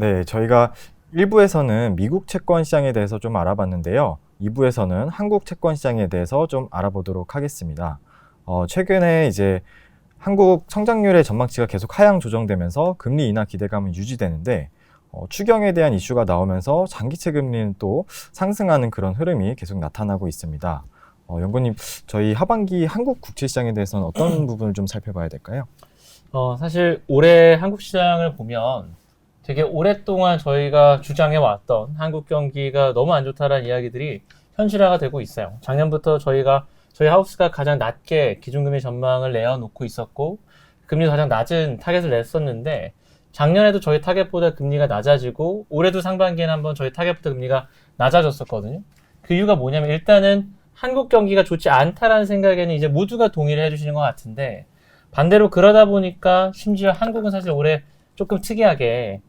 네, 저희가 1부에서는 미국 채권 시장에 대해서 좀 알아봤는데요. 2부에서는 한국 채권 시장에 대해서 좀 알아보도록 하겠습니다. 최근에 이제 한국 성장률의 전망치가 계속 하향 조정되면서 금리 인하 기대감은 유지되는데, 추경에 대한 이슈가 나오면서 장기채 금리는 또 상승하는 그런 흐름이 계속 나타나고 있습니다. 연구님, 저희 하반기 한국 국채 시장에 대해서는 어떤 부분을 좀 살펴봐야 될까요? 사실 올해 한국 시장을 보면 되게 오랫동안 저희가 주장해왔던 한국 경기가 너무 안 좋다라는 이야기들이 현실화가 되고 있어요. 작년부터 저희 하우스가 가장 낮게 기준금리 전망을 내어놓고 있었고, 금리도 가장 낮은 타겟을 냈었는데, 작년에도 저희 타겟보다 금리가 낮아지고, 올해도 상반기에는 한번 저희 타겟보다 금리가 낮아졌었거든요. 그 이유가 뭐냐면, 일단은 한국 경기가 좋지 않다라는 생각에는 이제 모두가 동의를 해주시는 것 같은데, 반대로 그러다 보니까 심지어 한국은 사실 올해 조금 특이하게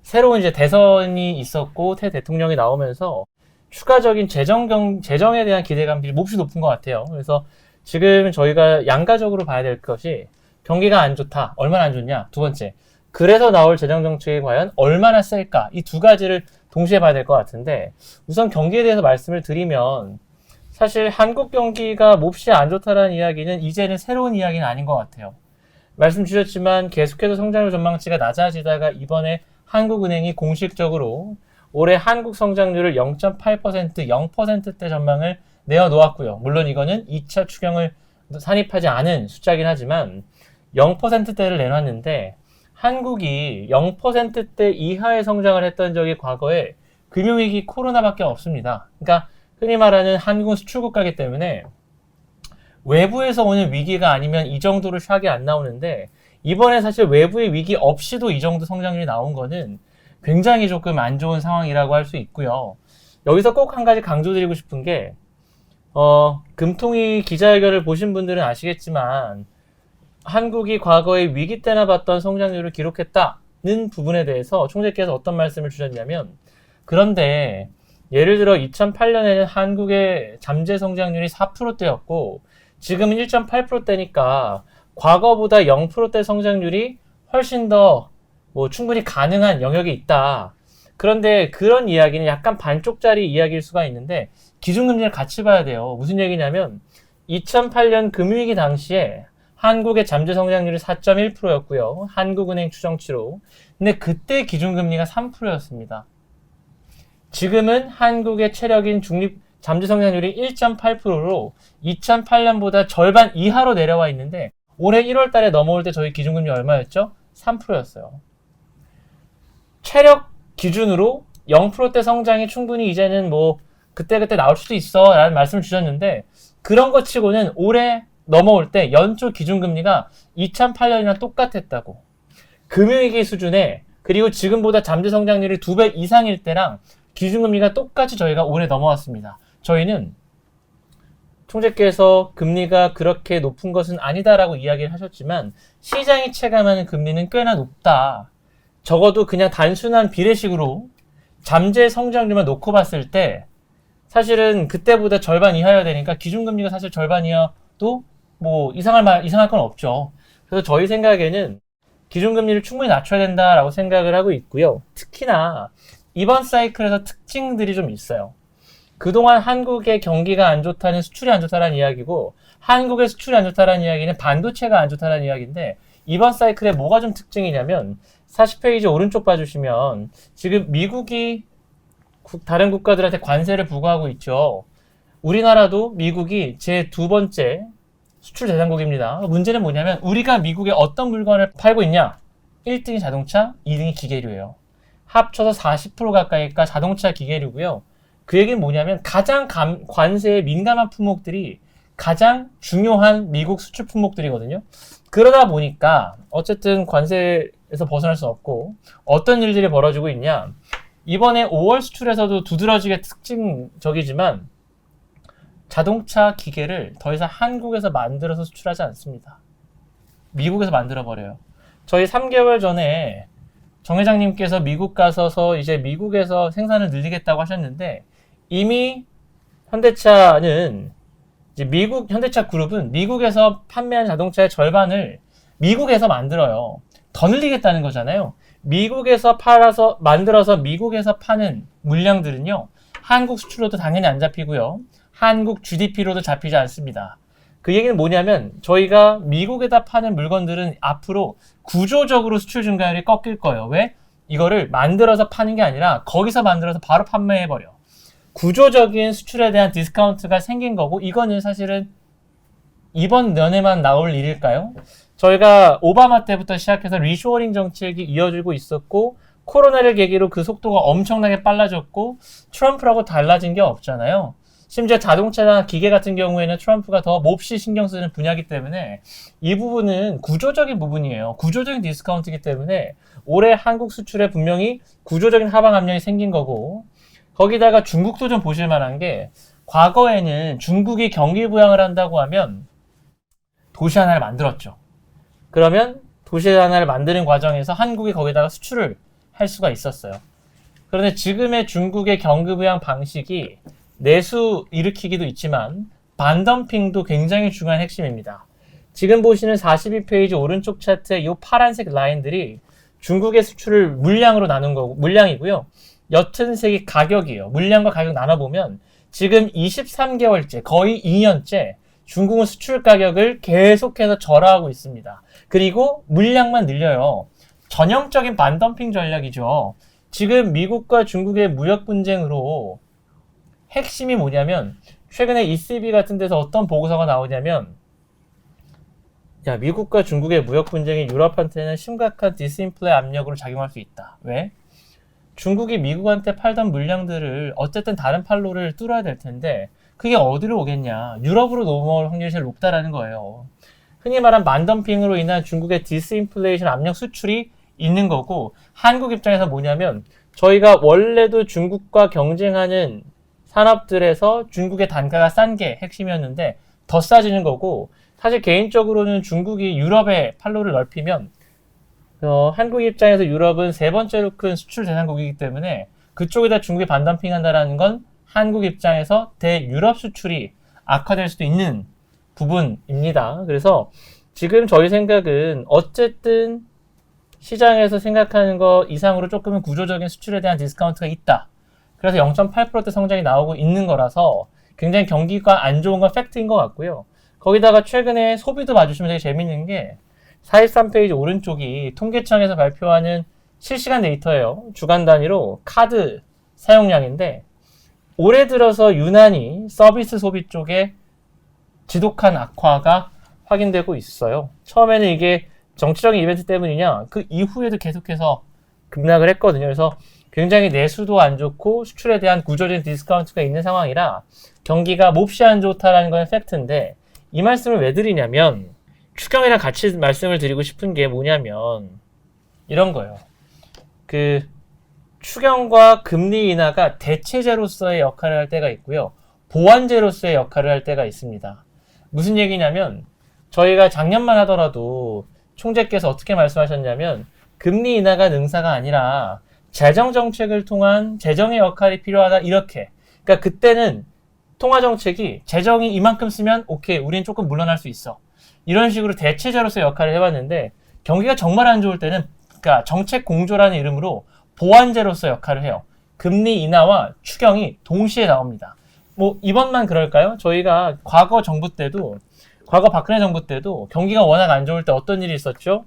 새로운 이제 대선이 있었고 새 대통령이 나오면서 추가적인 재정에 대한 기대감이 몹시 높은 것 같아요. 그래서 지금 저희가 양가적으로 봐야 될 것이 경기가 안 좋다. 얼마나 안 좋냐? 두 번째. 그래서 나올 재정 정책이 과연 얼마나 셀까? 이 두 가지를 동시에 봐야 될 것 같은데, 우선 경기에 대해서 말씀을 드리면 사실 한국 경기가 몹시 안 좋다라는 이야기는 이제는 새로운 이야기는 아닌 것 같아요. 말씀 주셨지만 계속해서 성장률 전망치가 낮아지다가 이번에 한국은행이 공식적으로 올해 한국 성장률을 0.8%, 0%대 전망을 내어놓았고요. 물론 이거는 2차 추경을 산입하지 않은 숫자긴 하지만 0%대를 내놨는데, 한국이 0%대 이하의 성장을 했던 적이 과거에 금융위기 코로나밖에 없습니다. 그러니까 흔히 말하는 한국은 수출국가이기 때문에 외부에서 오는 위기가 아니면 이 정도로 샥이 안 나오는데, 이번에 사실 외부의 위기 없이도 이 정도 성장률이 나온 거는 굉장히 조금 안 좋은 상황이라고 할 수 있고요. 여기서 꼭 한 가지 강조드리고 싶은 게, 금통위 기자회견을 보신 분들은 아시겠지만 한국이 과거에 위기 때나 봤던 성장률을 기록했다는 부분에 대해서 총재께서 어떤 말씀을 주셨냐면, 그런데 예를 들어 2008년에는 한국의 잠재 성장률이 4%대였고 지금은 1.8%대니까 과거보다 0%대 성장률이 훨씬 더 충분히 가능한 영역이 있다. 그런데 그런 이야기는 약간 반쪽짜리 이야기일 수가 있는데, 기준금리를 같이 봐야 돼요. 무슨 얘기냐면 2008년 금융위기 당시에 한국의 잠재 성장률이 4.1%였고요. 한국은행 추정치로. 근데 그때 기준금리가 3%였습니다. 지금은 한국의 체력인 중립 잠재 성장률이 1.8%로 2008년보다 절반 이하로 내려와 있는데, 올해 1월 달에 넘어올 때 저희 기준금리 얼마였죠? 3%였어요. 체력 기준으로 0%대 성장이 충분히 이제는 그때그때 나올 수도 있어 라는 말씀을 주셨는데, 그런 것 치고는 올해 넘어올 때 연초 기준금리가 2008년이랑 똑같았다고. 금융위기 수준에, 그리고 지금보다 잠재 성장률이 2배 이상일 때랑 기준금리가 똑같이 저희가 올해 넘어왔습니다. 저희는 총재께서 금리가 그렇게 높은 것은 아니다라고 이야기를 하셨지만 시장이 체감하는 금리는 꽤나 높다. 적어도 그냥 단순한 비례식으로 잠재 성장률만 놓고 봤을 때 사실은 그때보다 절반 이하여야 되니까 기준금리가 사실 절반 이하도 이상할 건 없죠. 그래서 저희 생각에는 기준금리를 충분히 낮춰야 된다라고 생각을 하고 있고요. 특히나 이번 사이클에서 특징들이 좀 있어요. 그동안 한국의 경기가 안 좋다는, 수출이 안 좋다는 이야기고, 한국의 수출이 안 좋다는 이야기는 반도체가 안 좋다는 이야기인데, 이번 사이클에 뭐가 좀 특징이냐면 40페이지 오른쪽 봐주시면 지금 미국이 다른 국가들한테 관세를 부과하고 있죠. 우리나라도 미국이 제 두 번째 수출 대상국입니다. 문제는 뭐냐면 우리가 미국에 어떤 물건을 팔고 있냐? 1등이 자동차, 2등이 기계류예요. 합쳐서 40% 가까이가 자동차, 기계류고요. 그 얘기는 뭐냐면 가장 관세에 민감한 품목들이 가장 중요한 미국 수출 품목들이거든요. 그러다 보니까 어쨌든 관세에서 벗어날 수 없고, 어떤 일들이 벌어지고 있냐? 이번에 5월 수출에서도 두드러지게 특징적이지만 자동차 기계를 더 이상 한국에서 만들어서 수출하지 않습니다. 미국에서 만들어버려요. 저희 3개월 전에 정 회장님께서 미국 가셔서 이제 미국에서 생산을 늘리겠다고 하셨는데, 이미 현대차는 이제 현대차 그룹은 미국에서 판매한 자동차의 절반을 미국에서 만들어요. 더 늘리겠다는 거잖아요. 미국에서 만들어서 미국에서 파는 물량들은요, 한국 수출로도 당연히 안 잡히고요. 한국 GDP로도 잡히지 않습니다. 그 얘기는 뭐냐면 저희가 미국에다 파는 물건들은 앞으로 구조적으로 수출 증가율이 꺾일 거예요. 왜? 이거를 만들어서 파는 게 아니라 거기서 만들어서 바로 판매해버려. 구조적인 수출에 대한 디스카운트가 생긴 거고, 이거는 사실은 이번 년에만 나올 일일까요? 저희가 오바마 때부터 시작해서 리쇼어링 정책이 이어지고 있었고, 코로나를 계기로 그 속도가 엄청나게 빨라졌고, 트럼프라고 달라진 게 없잖아요. 심지어 자동차나 기계 같은 경우에는 트럼프가 더 몹시 신경 쓰는 분야이기 때문에 이 부분은 구조적인 부분이에요. 구조적인 디스카운트이기 때문에 올해 한국 수출에 분명히 구조적인 하방 압력이 생긴 거고, 거기다가 중국도 좀 보실 만한 게, 과거에는 중국이 경기 부양을 한다고 하면 도시 하나를 만들었죠. 그러면 도시 하나를 만드는 과정에서 한국이 거기다가 수출을 할 수가 있었어요. 그런데 지금의 중국의 경기 부양 방식이 내수 일으키기도 있지만 반덤핑도 굉장히 중요한 핵심입니다. 지금 보시는 42페이지 오른쪽 차트의 이 파란색 라인들이 중국의 수출을 물량으로 나눈 거고, 물량이고요. 옅은 색이 가격이에요. 물량과 가격 나눠보면 지금 23개월째, 거의 2년째 중국은 수출 가격을 계속해서 절하하고 있습니다. 그리고 물량만 늘려요. 전형적인 반덤핑 전략이죠. 지금 미국과 중국의 무역 분쟁으로 핵심이 뭐냐면, 최근에 ECB 같은 데서 어떤 보고서가 나오냐면, 야, 미국과 중국의 무역 분쟁이 유럽한테는 심각한 디스인플레 압력으로 작용할 수 있다. 왜? 중국이 미국한테 팔던 물량들을 어쨌든 다른 판로를 뚫어야 될 텐데 그게 어디로 오겠냐? 유럽으로 넘어올 확률이 제일 높다라는 거예요. 흔히 말한 만덤핑으로 인한 중국의 디스인플레이션 압력 수출이 있는 거고, 한국 입장에서 뭐냐면 저희가 원래도 중국과 경쟁하는 산업들에서 중국의 단가가 싼 게 핵심이었는데 더 싸지는 거고, 사실 개인적으로는 중국이 유럽의 판로를 넓히면 한국 입장에서 유럽은 세 번째로 큰 수출 대상국이기 때문에 그쪽에다 중국이 반덤핑한다라는 건 한국 입장에서 대유럽 수출이 악화될 수도 있는 부분입니다. 그래서 지금 저희 생각은 어쨌든 시장에서 생각하는 거 이상으로 조금은 구조적인 수출에 대한 디스카운트가 있다. 그래서 0.8%대 성장이 나오고 있는 거라서 굉장히 경기가 안 좋은 건 팩트인 것 같고요. 거기다가 최근에 소비도 봐주시면 되게 재밌는 게 43페이지 오른쪽이 통계청에서 발표하는 실시간 데이터예요. 주간 단위로 카드 사용량인데 올해 들어서 유난히 서비스 소비 쪽에 지독한 악화가 확인되고 있어요. 처음에는 이게 정치적인 이벤트 때문이냐, 그 이후에도 계속해서 급락을 했거든요. 그래서 굉장히 내수도 안 좋고 수출에 대한 구조적인 디스카운트가 있는 상황이라 경기가 몹시 안 좋다라는 건 팩트인데, 이 말씀을 왜 드리냐면 추경이랑 같이 말씀을 드리고 싶은 게 뭐냐면 이런 거예요. 그 추경과 금리 인하가 대체제로서의 역할을 할 때가 있고요, 보완제로서의 역할을 할 때가 있습니다. 무슨 얘기냐면 저희가 작년만 하더라도 총재께서 어떻게 말씀하셨냐면 금리 인하가 능사가 아니라 재정 정책을 통한 재정의 역할이 필요하다, 이렇게. 그러니까 그때는 통화 정책이 재정이 이만큼 쓰면 오케이, 우린 조금 물러날 수 있어, 이런 식으로 대체제로서의 역할을 해봤는데, 경기가 정말 안 좋을 때는 그러니까 정책 공조라는 이름으로 보완제로서 역할을 해요. 금리 인하와 추경이 동시에 나옵니다. 뭐 이번만 그럴까요? 저희가 과거 박근혜 정부 때도 경기가 워낙 안 좋을 때 어떤 일이 있었죠?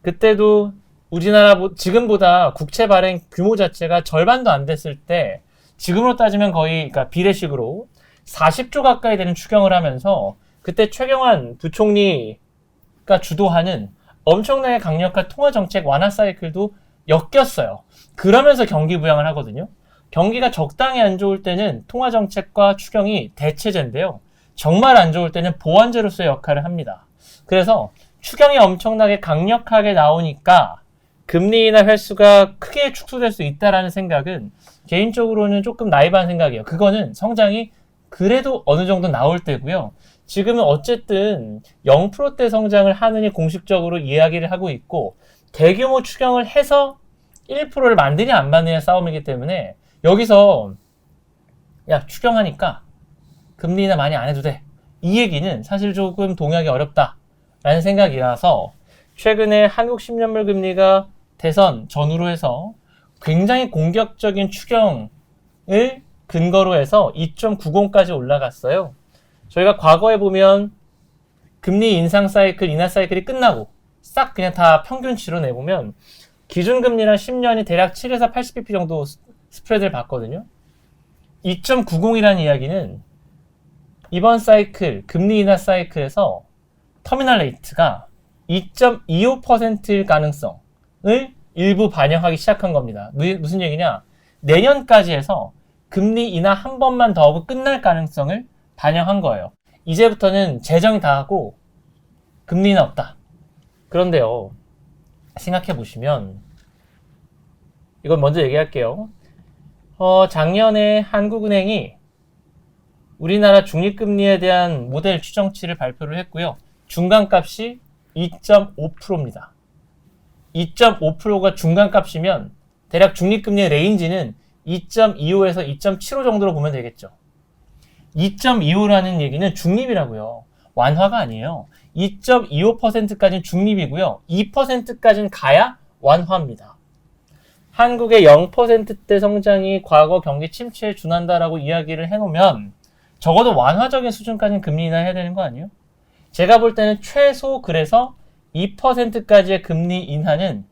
그때도 우리나라 지금보다 국채 발행 규모 자체가 절반도 안 됐을 때 지금으로 따지면 거의 그러니까 비례식으로 40조 가까이 되는 추경을 하면서 그때 최경환 부총리가 주도하는 엄청나게 강력한 통화정책 완화 사이클도 엮였어요. 그러면서 경기 부양을 하거든요. 경기가 적당히 안 좋을 때는 통화정책과 추경이 대체제인데요, 정말 안 좋을 때는 보완제로서의 역할을 합니다. 그래서 추경이 엄청나게 강력하게 나오니까 금리 인하 횟수가 크게 축소될 수 있다라는 생각은 개인적으로는 조금 나이브한 생각이에요. 그거는 성장이 그래도 어느 정도 나올 때고요. 지금은 어쨌든 0%대 성장을 하느니 공식적으로 이야기를 하고 있고, 대규모 추경을 해서 1%를 만드냐 안 만드냐 싸움이기 때문에 여기서 야 추경하니까 금리 인하 많이 안 해도 돼, 이 얘기는 사실 조금 동의하기 어렵다라는 생각이라서 최근에 한국 10년물 금리가 대선 전후로 해서 굉장히 공격적인 추경을 근거로 해서 2.90까지 올라갔어요. 저희가 과거에 보면 금리 인상 사이클, 인하 사이클이 끝나고 싹 그냥 다 평균치로 내보면 기준금리랑 10년이 대략 7에서 80bp 정도 스프레드를 봤거든요. 2.90이라는 이야기는 이번 사이클, 금리 인하 사이클에서 터미널 레이트가 2.25%일 가능성을 일부 반영하기 시작한 겁니다. 무슨 얘기냐? 내년까지 해서 금리 인하 한 번만 더 하고 끝날 가능성을 반영한 거예요. 이제부터는 재정이 다 하고 금리 인하 없다. 그런데요, 생각해 보시면 이건 먼저 얘기할게요. 작년에 한국은행이 우리나라 중립금리에 대한 모델 추정치를 발표를 했고요. 중간값이 2.5%입니다. 2.5%가 중간값이면 대략 중립금리의 레인지는 2.25에서 2.75 정도로 보면 되겠죠. 2.25라는 얘기는 중립이라고요. 완화가 아니에요. 2.25%까지는 중립이고요. 2%까지는 가야 완화입니다. 한국의 0%대 성장이 과거 경기 침체에 준한다라고 이야기를 해놓으면 적어도 완화적인 수준까지는 금리 인하해야 되는 거 아니에요? 제가 볼 때는 최소 그래서 2%까지의 금리 인하는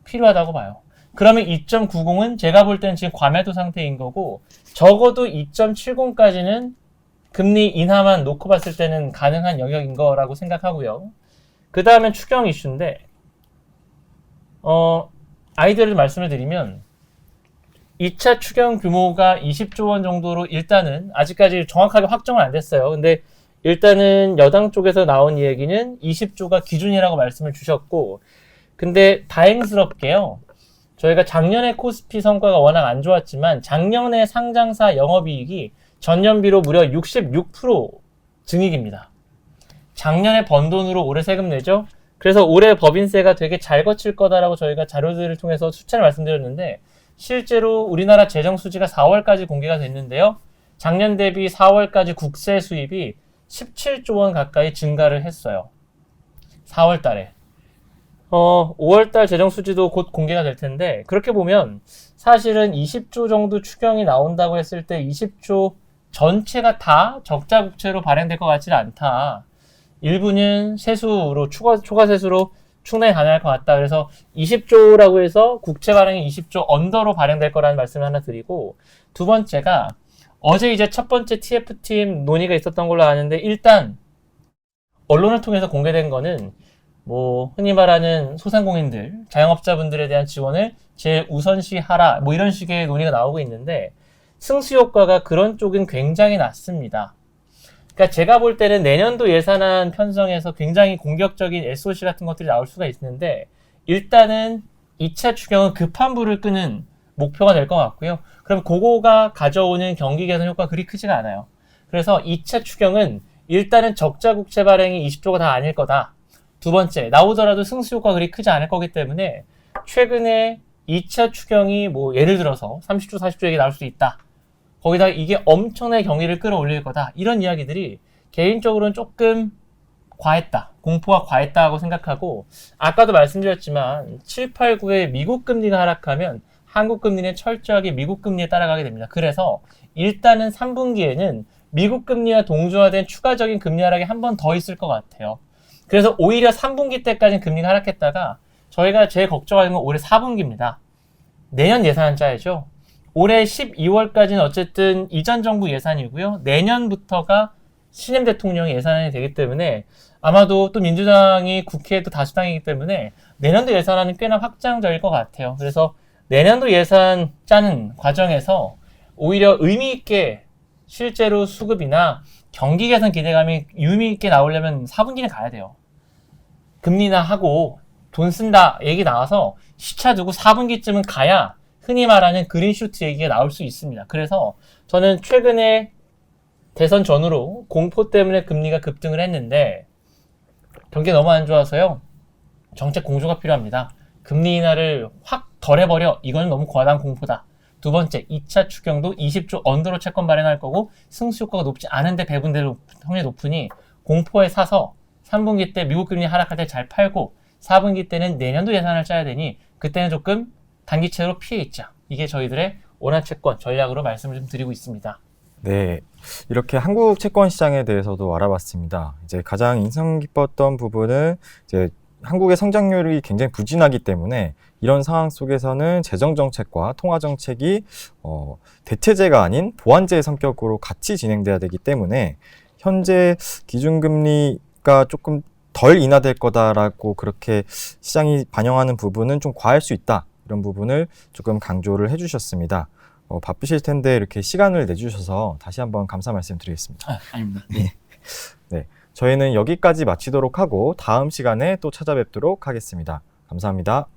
필요하다고 봐요. 그러면 2.90은 제가 볼 때는 지금 과매도 상태인 거고 적어도 2.70까지는 금리 인하만 놓고 봤을 때는 가능한 영역인 거라고 생각하고요. 그 다음엔 추경 이슈인데 아이디어를 말씀을 드리면 2차 추경 규모가 20조 원 정도로 일단은 아직까지 정확하게 확정은 안 됐어요. 근데 일단은 여당 쪽에서 나온 얘기는 20조가 기준이라고 말씀을 주셨고 근데 다행스럽게요. 저희가 작년에 코스피 성과가 워낙 안 좋았지만 작년에 상장사 영업이익이 전년비로 무려 66% 증익입니다. 작년에 번 돈으로 올해 세금 내죠. 그래서 올해 법인세가 되게 잘 거칠 거다라고 저희가 자료들을 통해서 숫자를 말씀드렸는데 실제로 우리나라 재정 수지가 4월까지 공개가 됐는데요. 작년 대비 4월까지 국세 수입이 17조 원 가까이 증가를 했어요. 4월 달에. 5월달 재정 수지도 곧 공개가 될 텐데 그렇게 보면 사실은 20조 정도 추경이 나온다고 했을 때 20조 전체가 다 적자 국채로 발행될 것 같지는 않다. 일부는 세수로 초과 세수로 충당이 가능할 것 같다. 그래서 20조라고 해서 국채 발행이 20조 언더로 발행될 거라는 말씀을 하나 드리고 두 번째가 어제 이제 첫 번째 TF팀 논의가 있었던 걸로 아는데 일단 언론을 통해서 공개된 거는 뭐 흔히 말하는 소상공인들, 자영업자분들에 대한 지원을 제우선시하라 뭐 이런 식의 논의가 나오고 있는데 승수 효과가 그런 쪽은 굉장히 낮습니다. 그러니까 제가 볼 때는 내년도 예산안 편성에서 굉장히 공격적인 SOC 같은 것들이 나올 수가 있는데 일단은 2차 추경은 급한 불을 끄는 목표가 될 것 같고요. 그럼 그거가 가져오는 경기 개선 효과가 그리 크지가 않아요. 그래서 2차 추경은 일단은 적자 국채 발행이 20조가 다 아닐 거다. 두 번째, 나오더라도 승수 효과가 그리 크지 않을 거기 때문에 최근에 2차 추경이 뭐 예를 들어서 30조, 40조 얘기 나올 수 있다. 거기다가 이게 엄청나게 경기를 끌어올릴 거다. 이런 이야기들이 개인적으로는 조금 과했다. 공포가 과했다고 생각하고 아까도 말씀드렸지만 7, 8, 9에 미국 금리가 하락하면 한국 금리는 철저하게 미국 금리에 따라가게 됩니다. 그래서 일단은 3분기에는 미국 금리와 동조화된 추가적인 금리 하락이 한 번 더 있을 것 같아요. 그래서 오히려 3분기 때까지는 금리가 하락했다가 저희가 제일 걱정하는 건 올해 4분기입니다. 내년 예산안 짜야죠. 올해 12월까지는 어쨌든 이전 정부 예산이고요. 내년부터가 신임 대통령의 예산안이 되기 때문에 아마도 또 민주당이 국회에도 다수당이기 때문에 내년도 예산안은 꽤나 확장적일 것 같아요. 그래서 내년도 예산 짜는 과정에서 오히려 의미 있게 실제로 수급이나 경기 개선 기대감이 의미 있게 나오려면 4분기는 가야 돼요. 금리나 하고 돈 쓴다 얘기 나와서 시차 두고 4분기쯤은 가야 흔히 말하는 그린슈트 얘기가 나올 수 있습니다. 그래서 저는 최근에 대선 전후로 공포 때문에 금리가 급등을 했는데 경기가 너무 안 좋아서요. 정책 공조가 필요합니다. 금리 인하를 확 덜해버려. 이건 너무 과다한 공포다. 두 번째, 2차 추경도 20조 언더로 채권 발행할 거고 승수 효과가 높지 않은데 배분될 확률이 높으니 공포에 사서 3분기 때 미국 금리 하락할 때 잘 팔고 4분기 때는 내년도 예산을 짜야 되니 그때는 조금 단기채로 피해 있자. 이게 저희들의 원화 채권 전략으로 말씀을 좀 드리고 있습니다. 네, 이렇게 한국 채권 시장에 대해서도 알아봤습니다. 이제 가장 인상 깊었던 부분은 이제 한국의 성장률이 굉장히 부진하기 때문에 이런 상황 속에서는 재정 정책과 통화 정책이 대체제가 아닌 보완제의 성격으로 같이 진행돼야 되기 때문에 현재 기준금리가 조금 덜 인하될 거다라고 그렇게 시장이 반영하는 부분은 좀 과할 수 있다. 이런 부분을 조금 강조를 해주셨습니다. 바쁘실 텐데 이렇게 시간을 내주셔서 다시 한번 감사 말씀드리겠습니다. 아닙니다. 네, 저희는 여기까지 마치도록 하고 다음 시간에 또 찾아뵙도록 하겠습니다. 감사합니다.